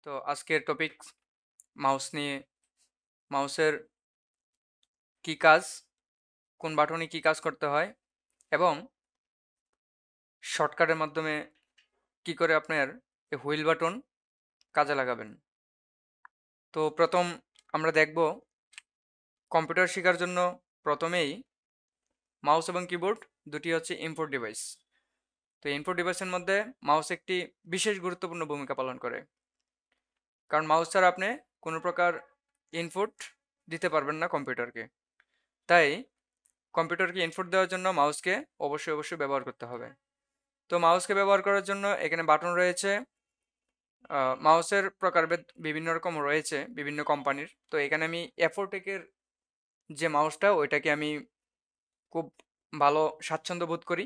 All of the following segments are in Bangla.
তো আজকের টপিক মাউস নিয়ে। মাউসের কি কাজ, কোন বাটনে কি কাজ করতে হয় এবং শর্টকাটের মাধ্যমে কি করে আপনার এই হুইল বাটন কাজে লাগাবেন। তো প্রথম আমরা দেখব কম্পিউটার শেখার জন্য প্রথমেই মাউস এবং কিবোর্ড দুটি হচ্ছে ইনপুট ডিভাইস। তো ইনপুট ডিভাইসের মধ্যে মাউস একটি বিশেষ গুরুত্বপূর্ণ ভূমিকা পালন করে, কারণ মাউস ছাড়া আপনি কোনো প্রকার ইনপুট দিতে পারবেন না কম্পিউটারকে। তাই কম্পিউটারকে ইনপুট দেওয়ার জন্য মাউসকে অবশ্যই ব্যবহার করতে হবে। তো মাউসকে ব্যবহার করার জন্য এখানে বাটন রয়েছে। মাউসের প্রকারভেদ বিভিন্ন রকম রয়েছে বিভিন্ন কোম্পানির। তো এখানে আমি অ্যাফোটেকের যে মাউসটা ওইটাকে আমি খুব ভালো স্বাচ্ছন্দ্য বোধ করি,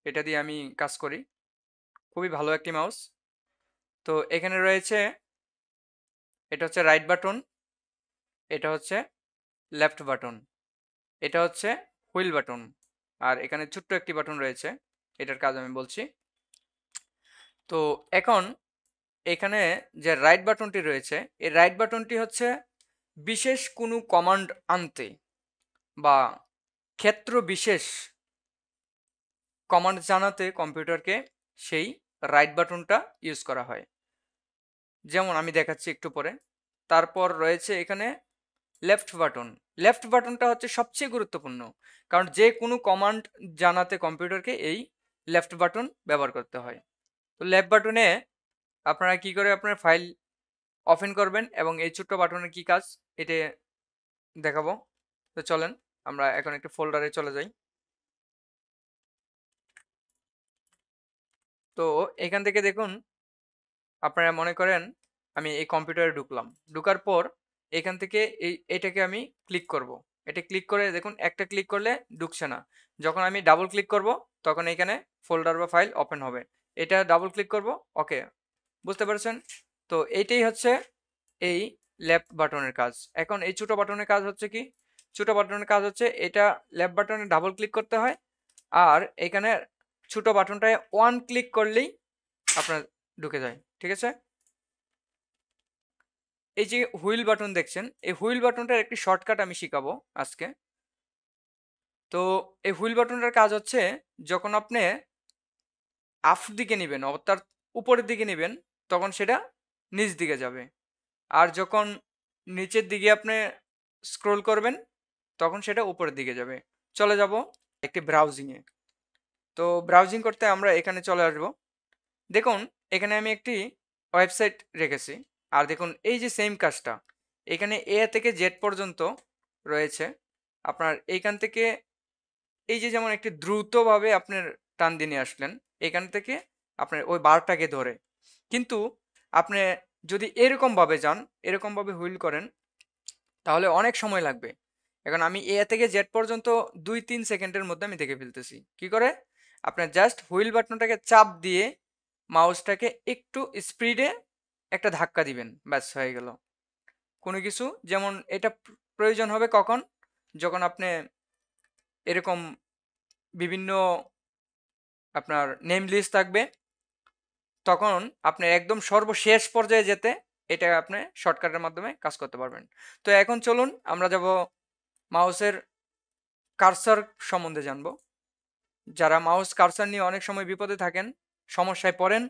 এটা দিয়ে আমি কাজ করি। খুবই ভালো একটি মাউস। তো এখানে রয়েছে, এটা হচ্ছে রাইট বাটন, এটা হচ্ছে লেফট বাটন, এটা হচ্ছে হুইল বাটন, আর এখানে ছোট্ট একটি বাটন রয়েছে, এটার কাজ আমি বলছি। তো এখন এখানে যে রাইট বাটনটি রয়েছে, এই রাইট বাটনটি হচ্ছে বিশেষ কোনো কমান্ড আনতে বা ক্ষেত্র বিশেষ কমান্ড জানাতে কম্পিউটারকে সেই রাইট বাটনটা ইউজ করা হয়, যেমন আমি দেখাচ্ছি একটু পরে। তারপর রয়েছে এখানে লেফট বাটন। লেফট বাটনটা হচ্ছে সবচেয়ে গুরুত্বপূর্ণ, কারণ যে কোনো কমান্ড জানাতে কম্পিউটারকে এই লেফট বাটন ব্যবহার করতে হয়। তো লেফট বাটনে আপনারা কি করে আপনার ফাইল ওপেন করবেন এবং এই ছোট্ট বাটনের কি কাজ এটা দেখাবো। তো চলেন আমরা এখন একটি ফোল্ডারে চলে যাই। তো এখান থেকে দেখুন, আপনারা মনে করেন আমি এই কম্পিউটারে ঢুকলাম, ঢুকার পর এখান থেকে এটাকে আমি ক্লিক করব। এটা ক্লিক করে দেখুন, একটা ক্লিক করলে ঢুকছে না। যখন আমি ডাবল ক্লিক করব তখন এখানে ফোল্ডার বা ফাইল ওপেন হবে। এটা ডাবল ক্লিক করব, ওকে, বুঝতে পারছেন? তো এইটাই হচ্ছে এই লেফট বাটনের কাজ। এখন এই ছোট বাটনের কাজ হচ্ছে কি? ছোট বাটনের কাজ হচ্ছে এটা লেফট বাটনে ডাবল ক্লিক করতে হয়, আর এখানে ছোট বাটনটায় ওয়ান ক্লিক করলেই আপনার ঢুকে যায়। ঠিক আছে? এই যে হুইল বাটন দেখছেন, এই হুইল বাটনটার একটি শর্টকাট আমি শিখাবো আজকে। তো এই হুইল বাটনটার কাজ হচ্ছে, যখন আপনি আপ দিকে নেবেন অর্থাৎ উপরের দিকে নেবেন তখন সেটা নিচ দিকে যাবে, আর যখন নিচের দিকে আপনি স্ক্রোল করবেন তখন সেটা উপরের দিকে যাবে। চলে যাব একটি ব্রাউজিংয়ে। তো ব্রাউজিং করতে আমরা এখানে চলে আসব। দেখুন এখানে আমি একটি ওয়েবসাইট রেখেছি, আর দেখুন এই যে সেম কাজটা এখানে এ থেকে জেড পর্যন্ত রয়েছে। আপনার এইখান থেকে এই যে যেমন একটি দ্রুতভাবে আপনার টান দিয়ে নিয়ে আসলেন এখান থেকে আপনার ওই বারটাকে ধরে, কিন্তু আপনি যদি এরকমভাবে যান, এরকমভাবে হুইল করেন তাহলে অনেক সময় লাগবে। এখন আমি এ থেকে জেড পর্যন্ত 2-3 সেকেন্ডের মধ্যে আমি দেখে ফেলতেছি। কি করে? আপনার জাস্ট হুইল বাটনটাকে চাপ দিয়ে মাউসটাকে একটু স্পিডে একটা ধাক্কা দিবেন, ব্যাস হয়ে গেল। কোনো কিছু যেমন এটা প্রয়োজন হবে কখন? যখন আপনি এরকম বিভিন্ন আপনার নেম লিস্ট থাকবে, তখন আপনি একদম সর্বশেষ পর্যায়ে যেতে এটা আপনি শর্টকাটের মাধ্যমে কাজ করতে পারবেন। তো এখন চলুন আমরা যাব মাউসের কার্সার সম্বন্ধে জানবো। যারা মাউস কার্সার নিয়ে অনেক সময় বিপদে থাকেন, সমস্যায় পড়েন,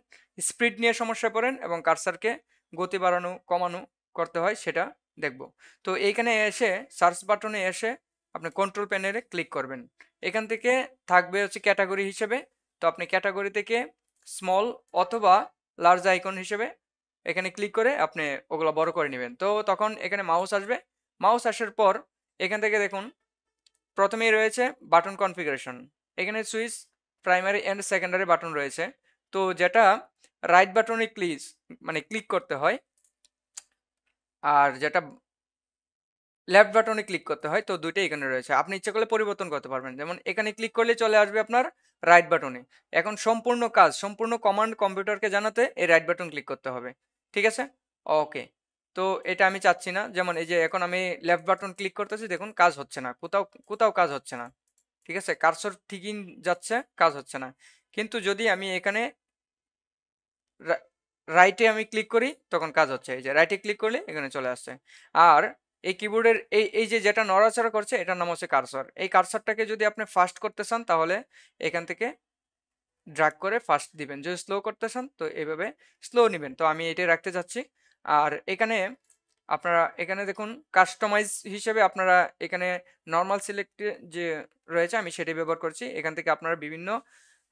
স্পিড নিয়ে সমস্যায় পড়েন এবং কার্সারকে গতি বাড়ানো কমানো করতে হয়, সেটা দেখব। তো এইখানে এসে সার্চ বাটনে এসে আপনি কন্ট্রোল প্যানেলে ক্লিক করবেন। এখান থেকে থাকবে হচ্ছে ক্যাটাগরি হিসেবে। তো আপনি ক্যাটাগরি থেকে স্মল অথবা লার্জ আইকন হিসেবে এখানে ক্লিক করে আপনি ওগুলো বড় করে নেবেন। তো তখন এখানে মাউস আসবে। মাউস আসার পর এখান থেকে দেখুন প্রথমেই রয়েছে বাটন কনফিগারেশন। এখানে switch, primary and secondary button রয়েছে। তো যেটা রাইট বাটনে ক্লিক করতে হয়, আর যেটা লেফট বাটনে ক্লিক করতে হয়, তো দুইটাই এখানে রয়েছে। আপনি ইচ্ছা করলে পরিবর্তন করতে পারবেন, যেমন এখানে ক্লিক করলে চলে আসবে আপনার রাইট বাটনে। এখন সম্পূর্ণ কাজ, সম্পূর্ণ কমান্ড কম্পিউটারকে জানাতে এই রাইট বাটন ক্লিক করতে হবে। ঠিক আছে? ওকে। তো এটা আমি চাচ্ছি না, যেমন এই যে এখন আমি লেফট বাটন ক্লিক করতেছি, দেখুন কাজ হচ্ছে না, কোথাও কোথাও কাজ হচ্ছে না। ঠিক আছে? কার্সর ঠিকই যাচ্ছে, কাজ হচ্ছে না। কিন্তু যদি আমি এখানে রাইটে আমি ক্লিক করি তখন কাজ হচ্ছে, এই যে রাইটে ক্লিক করলে এখানে চলে আসছে। আর এই কিবোর্ডের এই যে যেটা নড়াচড়া করছে এটার নাম হচ্ছে কার্সর। এই কার্সরটাকে যদি আপনি ফাস্ট করতে চান তাহলে এখান থেকে ড্র্যাগ করে ফাস্ট দিবেন, যদি স্লো করতে চান তো এইভাবে স্লো নেবেন। তো আমি এটাই রাখতে চাচ্ছি। আর এখানে আপনারা এখানে দেখুন কাস্টমাইজ হিসেবে আপনারা এখানে নর্মাল সিলেক্ট যে রয়েছে আমি সেটাই ব্যবহার করছি। এখান থেকে আপনারা বিভিন্ন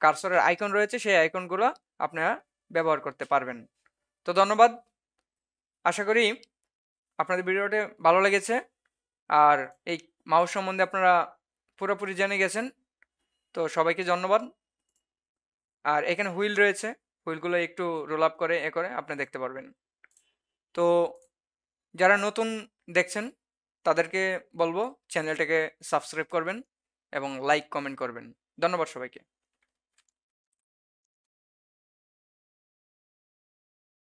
কার্সরের আইকন রয়েছে, সেই আইকনগুলো আপনারা ব্যবহার করতে পারবেন। তো ধন্যবাদ, আশা করি আপনাদের ভিডিওটি ভালো লেগেছে। আর এই মাউস সম্বন্ধে আপনারা পুরোপুরি জেনে গেছেন। তো সবাইকে ধন্যবাদ। আর এখানে হুইল রয়েছে, হুইলগুলো একটু রোল আপ করে এ করে আপনি দেখতে পারবেন। তো যারা নতুন দেখছেন তাদেরকে বলবো চ্যানেলটাকে সাবস্ক্রাইব করবেন এবং লাইক কমেন্ট করবেন। ধন্যবাদ সবাইকে।